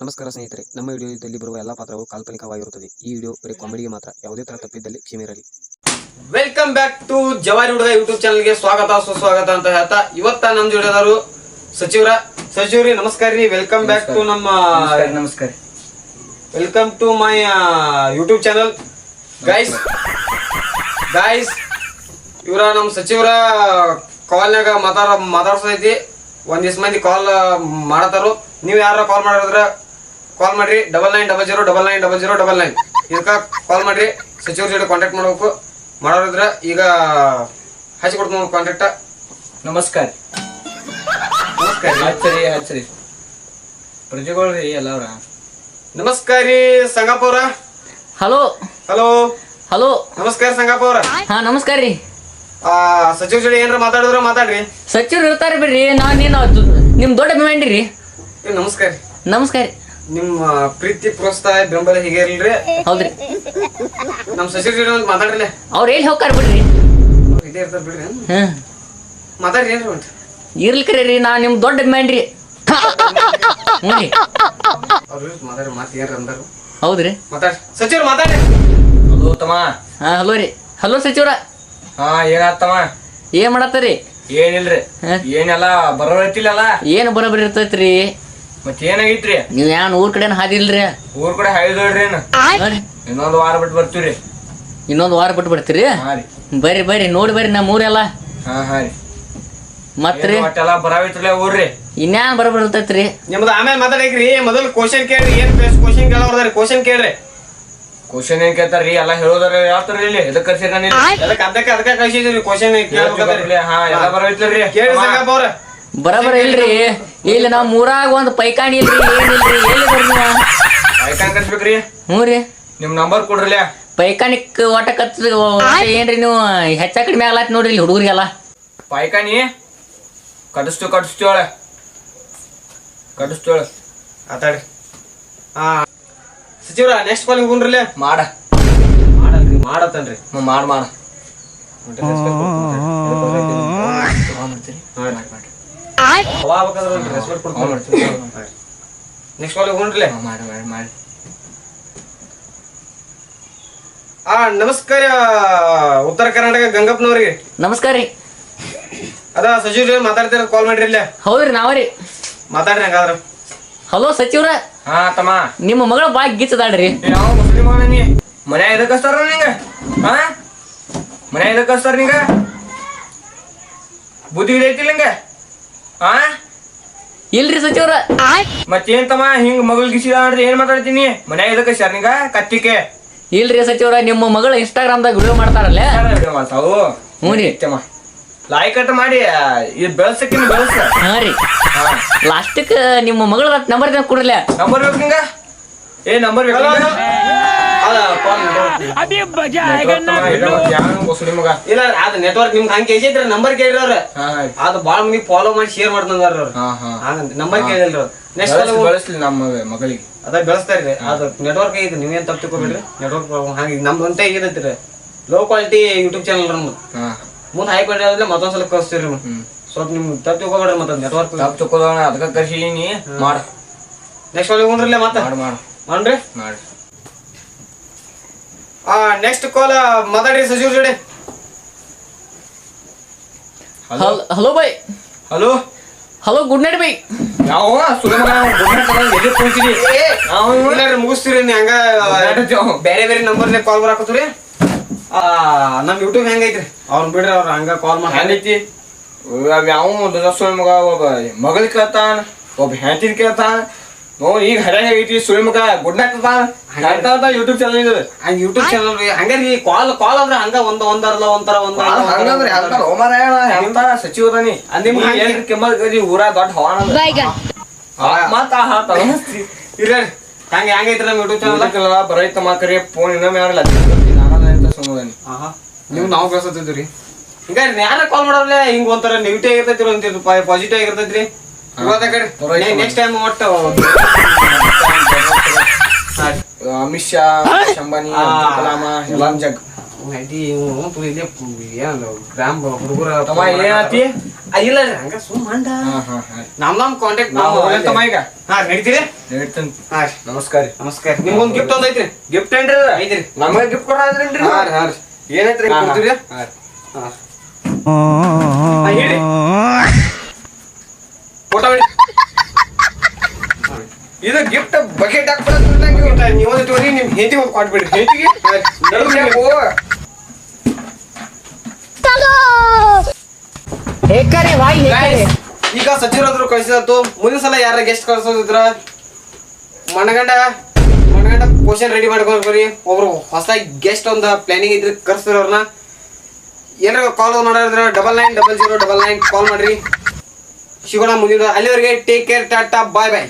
ನಮಸ್ಕಾರ ಸ್ನೇಹಿತರೆ, ನಮ್ಮ ವಿಡಿಯೋದಲ್ಲಿ ಬರುವ ಎಲ್ಲಾ ಪಾತ್ರಗಳು ಕಾಲ್ಪನಿಕವಾಗಿರುತ್ತದೆ. ಈ ವಿಡಿಯೋ ಬರೀ ಕಾಮಿಡಿಗೆ ಮಾತ್ರ. ಯಾವುದೇ ತರ ತಪ್ಪಿದ್ದಲ್ಲಿ ಕ್ಷಮೆಯಿರಲಿ. ವೆಲ್ಕಮ್ ಬ್ಯಾಕ್ ಟು ಜವಾರಿ ಹುಡುಗ ಯೂಟ್ಯೂಬ್ ಚಾನಲ್ಗೆ ಸ್ವಾಗತ ಸುಸ್ವಾಗತ ಅಂತ ಹೇಳ್ತಾ ಇವತ್ತ ನಮ್ ಜೋಡಿದಾರು ಸಚಿವರಿ ನಮಸ್ಕಾರ ರೀ. ವೆಲ್ಕಮ್ ಬ್ಯಾಕ್ ಟು ನಮ್ಮ ನಮಸ್ಕಾರ. Welcome to my YouTube channel guys. ಇವರ ನಮ್ ಸಚಿವರ ಕಾಲ್ನಾಗ ಮಾತಾಡ್ಸೈತಿ. ಒಂದಿಷ್ಟು ಮಂದಿ ಕಾಲ್ ಮಾಡತಾರು. ನೀವು ಯಾರ ಕಾಲ್ ಮಾಡಿದ್ರ ಕಾಲ್ ಮಾಡ್ರಿ 9900990099 ಇದಕ್ಕ ಕಾಲ್ ಮಾಡ್ರಿ. ಸಚಿವರ ಜೊತೆ ಕಾಂಟ್ಯಾಕ್ಟ್ ಮಾಡ್ಬೇಕು. ಮಾಡೋರಿದ್ರ ಈಗ ಹಚ್ಚಿ ಕೊಡ್ತೀನಿ ಕಾಂಟ್ಯಾಕ್ಟ್. ನಮಸ್ಕಾರ. ಹಚ್ಚರಿ ಪ್ರಜೆಗಳ್ರಿ ಎಲ್ಲವ್ರ. ನಮಸ್ಕಾರ ರೀ ಸಂಗಪ್ಪ ಅವ್ರ. ಹಲೋ ಹಲೋ ಹಲೋ ನಮಸ್ಕಾರ ಸಂಗಪ್ಪ ಅವ್ರ. ಹಾ ನಮಸ್ಕಾರ ರೀ. ಸಚಿವ ಜೊತೆ ಏನಾರ ಮಾತಾಡಿದ್ರ ಮಾತಾಡ್ರಿ. ಸಚಿವರು ಇರ್ತಾರೆ ಬಿಡ್ರಿ. ನಾನೇನು ನಿಮ್ ದೊಡ್ಡ ಅಭಿಮಾನಿ ರೀ. ನಮಸ್ಕಾರ. ನಮಸ್ಕಾರ. ನಿಮ್ಮ ಪ್ರೀತಿ ಪ್ರೋತ್ಸಾಹ ಬೆಂಬಲ ಹೀಗೆ ಇರ್ಲ್ರಿ. ಹೌದ್ರಿ. ನಮ್ ಸಚಿವ ಜೊತೆ ಮಾತಾಡ್ರಿ. ಅವ್ರ ಎಲ್ಲಿ ಹೋಗ್ತಾರ ಬಿಡ್ರಿ. ಇದೇ ಇರ್ತಾರ ಬಿಡ್ರಿ. ಹ್ಮ್ ಮಾತಾಡ್ರಿ ಏನ್ರಿ ಉಂಟು ಇರ್ಲಿಕ್ರಿ ರೀ. ನಾ ನಿಮ್ ದೊಡ್ಡ ಅಭಿಮಾನಿ ರೀ. ಅವ್ರ ಮಾತಾಡ್ರಿ. ಮಾತು ಏನ್ರ ಅಂದಾರು. ಹೌದ್ರಿ. ಮಾತಾಡ್ರಿ ಸಚಿವರು ಮಾತಾಡ್ರಿ. ಹಲೋ ತಮ್ಮ. ಹಾ ಹಲೋ ರೀ. ಹಲೋ ಸಚಿವರ. ಹಾ ಏನಾತಮ್ಮ? ಏನ್ ಮಾಡತ್ತರಿ? ಏನಿಲ್ರಿ. ಏನೆಲ್ಲ ಬರೋರೈತಿಲ್ಲ. ಏನ್ ಬರೋಬ್ಬರಿ ಇರ್ತೈತ್ರಿ. ಮತ್ ಏನಾಗೈತ್ರಿ? ನೀವ್ ಏನ್ ಊರ್ ಕಡೆನ ಹಾದಿಲ್ರಿ? ಊರ್ ಕಡೆ ಹಾಯ್ದೋಡ್ರಿ. ಇನ್ನೊಂದ್ ವಾರ ಬಿಟ್ಟು ಬರ್ತೀವ್ರಿ. ಇನ್ನೊಂದ್ ವಾರ ಬಿಟ್ಟು ಬರ್ತೀರಿ? ಹಾ ರೀ. ಬರ್ರಿ ನೋಡಿ ಬರ್ರಿ ನಮ್ಮ ಊರೆಲ್ಲ. ಹಾ ರೀ. ಮತ್ರಿ ಒಟ್ಟೆಲ್ಲ ಬರಾವಿತ್ರಲ್ಲ ಊರ್ರಿ. ಇನ್ಯಾನ್ ಬರೋಬ್ಬರಿ ಇರ್ತೈತ್ರಿ. ನಿಮ್ದು ಆಮೇಲೆ ಮಾತಾಡಕ್ರಿ. ಮೊದಲು ಕ್ವಶನ್ ಕೇಳ್ರಿ. ಏನ್ ಕ್ವಶನ್ ಕೇಳೋರ್ದಾರಿ ಕ್ವಶನ್ ಕೇಳ್ರಿ. ಕ್ವಶನ್ ಏನ್ ಕೇಳ್ತಾರ್ರಿ? ಎಲ್ಲಾ ಹೇಳೋದಾರ ಯಾವ್ತಾರ ಇಲ್ಲಿ ಎದಕ್ ಕರ್ಸಿರ ನಾನು ಅದಕ್ಕೆ ಕಳ್ಸಿದ್ರಿ ಕ್ವಶನ್ ಕೇಳ್ಬೇಕಾದ್ರಿ. ಹಾ ಎಲ್ಲ ಬರೋಯ್ತಲ್ರಿ. ಕೇಳಿ ಸಂಗಪ್ಪ ಅವ್ರ. ಬರಬರ ಇಲ್ರಿ. ಇಲ್ಲಿ ನಾವ್ ಮೂರಾಗ ಒಂದ್ ಪೈಕಾಣಿ ಇಲ್ರಿ, ಏನಿಲ್ರಿ. ಎಲ್ಲಿ ಬರ್ರಿ ನೀವ? ಪೈಕಾನ್ ಕರ್ಸ್ಬೇಕ್ರಿ. ಹ್ಞೂ ರೀ. ನಿಮ್ ನಂಬರ್ ಕೊಡ್ರಲ್ಲ. ಪೈಕಾಣಿಕ್ ಒಟ್ಟ ಏನ್ರಿ ನೀವು ಹೆಚ್ಚ ಕಡಿಮೆ ಆಗ್ಲಾತ್ ನೋಡ್ರಿ ಇಲ್ಲಿ ಹುಡುಗರಿಗೆಲ್ಲ. ಪಾಯ್ಕಾನಿ ಕಡಿಸ್ತೇವಳ ಮಾತಾಡ್ರಿ. ಸಚಿವರ ನೆಕ್ಸ್ಟ್ ಕಾಲ್ ಹೋಗ್ರಿ. ಮಾಡಲ್ರಿ ಮಾಡತ್ತನ್ರಿ. ಮಾಡ ನೆಕ್ಸ್ಟ್ ಕಾಲ್ ಹೋಗ್ರಿ. ಮಾಡಿ. ನಮಸ್ಕಾರ ಉತ್ತರ ಕರ್ನಾಟಕ ಗಂಗಪ್ಪನವ್ರಿಗೆ. ನಮಸ್ಕಾರ ರೀ. ಅದ ಸಚಿವ ಮಾತಾಡ್ತೀರ ಕಾಲ್ ಮಾಡ್ರಿ. ಇಲ್ಲ ಹೌದ್ರಿ ನಾವ್ರಿ. ಮಾತಾಡ್ರಿ ಹಂಗಾದ್ರ. ಹಲೋ ಸಚಿವ್ರ. ಹಾ ತಮ್ಮ. ನಿಮ್ಮ ಮಗಳ ಬಾಳ್ ಗಿಚ್ಚದಾಳ್ರಿ. ಯಾವ ಮುಸ್ಲಿಮ್ ನೀ ಮನ್ಯಾಗ ಎದಕ್ ಹಚ್ತಾರ ನಿಂಗ? ಹಾ ಮನ್ಯಾಗ ಎದಕ್ ಹಚ್ತಾರ ನಿಂಗ? ಬುದ್ಧಿ ಐತಿಲ್ಲ ನಿಂಗ? ಹಾ ಇಲ್ರಿ ಸಚಿವ್ರ. ಮತ್ತೇನ್ ತಮ್ಮ ಹಿಂಗ್ ಮಗಳು ಗಿಸಿದ ಅಂದ್ರೆ ಏನ್ ಮಾತಾಡ್ತೀನಿ? ಮನ್ಯಾಗ ಎದಕ್ ಹಚ್ಚಾರ ನಿಂಗ? ಕತ್ತಿಕೆ ಇಲ್ರಿ ಸಚಿವ್ರ. ನಿಮ್ಮ ಮಗಳು ಇನ್ಸ್ಟಾಗ್ರಾಮ್ದಾಗ ವಿಡಿಯೋ ಮಾಡ್ತಾರಲ್ಲ. ವಿಡಿಯೋ ಮಾಡ್ತಾವು. ಹ್ಞೂ ರೀ. ತಮ್ಮ ಲಾಯ್ಕ್ ಅಟ್ ಮಾಡಿ ಇದು ಬೆಳಸಕ್ಕಿನ ಬೆಳಸ. ಹಾ ರೀ. ಲಾಸ್ಟಕ್ ನಿಮ್ಮ ಮಗಳ ನಂಬರ್ ಕೊಡ್ರಲ್ಲ. ನಂಬರ್ ಬೇಕು ನಿಂಗ? ಏ ನಂಬರ್ ಬೇಕು ಮುಸ್ಲಿಮ್ ಮಗ. ಇಲ್ಲ ಅದ್ ನೆಟ್ವರ್ಕ್ ನಿಮ್ಗೆ ಹಂಗೆ ಕೇಳ್ಸಿದ್ರ ನಂಬರ್ ಕೇಳ್ರಿ ಅವ್ರ. ಅದು ಬಾಳ ಮಂದಿ ಫಾಲೋ ಮಾಡಿ ಶೇರ್ ಮಾಡ್ತಾರ ನಂಬರ್ ಕೇಳಿಲ್ರಿ ಅವ್ರು. ನೆಕ್ಸ್ಟ್ ಬೆಳೆಸ್ಲಿ ನಮ್ಮ ಮಗಳಿಗೆ. ಅದ ಬೆಳೆಸ್ತಾರ್ರಿ. ಅದು ನೆಟ್ವರ್ಕ್ ಐತಿ. ನೀವೇನ್ ತಪ್ಪು ತಿಳ್ಕೊಬೇಡ್ರಿ. ನೆಟ್ವರ್ಕ್ ಪ್ರಾಬ್ಲಮ್ ಹಂಗೆ ನಮ್ದಂತ ಏನೈತ್ರಿ ಲೋ ಕ್ವಾಲಿಟಿ ಯೂಟ್ಯೂಬ್ ಚಾನಲ್ ನಮ್ದು. ಮುಂದೆ ಹೈ ಕ್ವಾಲಿಟಿ ಆದ್ರೆ ಮತ್ತೊಂದ್ಸಲ ಕಳಿಸ್ತೀರಿ. ಸ್ವಲ್ಪ ನಿಮ್ಗೆ ತಪ್ಪು ತಿಳ್ಕೊಬೇಡ್ರಿ. ಮತ್ತೆ ನೆಟ್ವರ್ಕ್ ತಪ್ಪು ತಿಳ್ಕೊಳ್ಳೋಣ ಅದಕ್ಕೆ ಕರ್ಸಿದೀನಿ. ಮಾಡ ನೆಕ್ಸ್ಟ್ ಒಳಗೆ ಹೋಗ್ರಿ. ಮತ್ತೆ ಮಾಡ್ರಿ. ನೆಕ್ಸ್ಟ್ ಕಾಲ್ ಮಾತಾಡ್ರಿ ಸಚಿವ್ರ ಜೋಡಿ. Hello by. Hello good night by. ಯಾವ ಮುಗಿಸ್ತೀರಿ ನೀ ಹಂಗ ಬೇರೆ ಬೇರೆ ನಂಬರ್ ಕಾಲ್ ಬರಾಕತ್ತೀರಿ. ನಮ್ ಯೂಟ್ಯೂಬ್ ಹೆಂಗೈತ್ರಿ ಅವ್ರನ್ನ ಬಿಡ್ರಿ. ಅವ್ರ ಹಂಗ ಕಾಲ್ ಮಾಡಿ ಹೆಂಗೈತಿ? ಯಾವ ಮಗ ಒಬ್ಬ ಮಗಳ ಕೇಳ್ತಾನ, ಒಬ್ಬ ಹೆಂಡತಿನ ಕೇಳ್ತಾನ. ಈಗ ಹರ್ಯಾಗ ಐತಿ ಸುಳಿ ಮಗ ಗುಡ್ ನೈಟ್ ಯೂಟ್ಯೂಬ್ ಚಾನಲ್ ಇದೆ. ಯೂಟ್ಯೂಬ್ ಚಾನಲ್ ಹಂಗಾರಿ ಕಾಲ್ ಅಂದ್ರೆ ಹಂಗ ಒಂದರಲ್ಲ ಒಂಥರ ಎಂತ ಸಚಿವದಾನಿ ಊರ ದೊಡ್ಡ ಹವಾನ ಇಲ್ಲ ಹಂಗ ಹೆಂಗೈತ್ರಿ ನಮ್ ಯೂಟ್ಯೂಬ್ ಚಾನಲ್ ಬರೈತ ಮಾಕರಿ ಫೋನ್ ಇನ್ನೊಮ್ಮೆ ಯಾರಲ್ಲ ಸುಮ್ಮದಾನಿ. ನೀವು ನಾವು ಬೆಳೆಸತ್ತಿದ್ರಿ. ಹಿಂಗಾರಿ ಯಾರ ಕಾಲ್ ಮಾಡೋರ್ಲೆ ಹಿಂಗ ಒಂಥರ ನೆಗೆಟಿವ್ ಆಗಿರ್ತೈತಿ, ಒಂದ್ ಪಾಸಿಟಿವ್ ಆಗಿರ್ತೈತ್ರಿ. ನೆಕ್ಸ್ಟ್ ಟೈಮ್ ಒಟ್ಟು ಅಮಿತ್ ಶಾ, ಅಂಬಾನಿ, ಕಲಾಮ, ಜಗ್ ಗ್ರಾಮ್ ಹುಡುಗರ ಏನತಿ ಇಲ್ಲ ಹಂಗ ಸುಮ್ ಮಂಡ ಹಾ ನಮ್ ಕಾಂಟ್ಯಾಕ್ಟ್ ನಾವು ಹೋಗ್ಲತ್ತಮ್ಮ ಈಗ ಹಾ ನಡೀತೀರಿ ಹೇಳ್ತೇನೆ ಹಾ ರೀ ನಮಸ್ಕಾರ ರೀ ನಮಸ್ಕಾರ ನಿಮ್ಗೊಂದು ಗಿಫ್ಟ್ ಒಂದ್ ಐತ್ರಿ ಗಿಫ್ಟ್ ಏನ್ರಿ ಐತ್ರಿ ನಮಗೆ ಗಿಫ್ಟ್ ಕೊಡೋದ್ರೇನ್ರಿ ಹಾ ರೀ ಹಾ ರೀ ಏನೈತ್ರಿ ಹಾ, ಹಾ. ಕೊಡ್ತೀರಿ ಹಾ ರೀ. ಹಾ ಹೇಳಿ ಫೋಟೋ ಬಿಡಿ ಇದು ಗಿಫ್ಟ್ ಬಕೆಟ್ ಹಾಕ್ಬಿಡೋದು ನೀವೊಂದು ತೋರಿ ನಿಮ್ ಹೆಂಡತಿ ಒಂದು ಕೊಟ್ಬಿಡ್ರಿ ಹೆಂಡತಿಗೆ ಹೇಕರೆ ಭಾಯ್ ಹೇಕರೆ ಈಗ ಸಚಿವರಾದ್ರು ಕಳಿಸಿದತ್ತು ಮುಂದಿನ ಸಲ ಯಾರ ಗೆಸ್ಟ್ ಕಳ್ಸೋದಿದ್ರ ಮಣಗಂಡ ಕ್ವಶನ್ ರೆಡಿ ಮಾಡ್ಕೊಳ್ರಿ ಒಬ್ರು ಹೊಸ ಗೆಸ್ಟ್ ಒಂದು ಪ್ಲಾನಿಂಗ್ ಇದ್ರೆ ಕರ್ಸ್ತೀರ ಅವ್ರನ್ನ ಏನಾರ ಕಾಲ್ ಮಾಡಿದ್ರೆ 990099 ಕಾಲ್ ಮಾಡ್ರಿ ಸಿಗೋಣ ಮುಂದಿನ ಅಲ್ಲಿವರೆಗೆ ಟೇಕ್ ಕೇರ್ ಟಾಟಾ ಬಾಯ್ ಬಾಯ್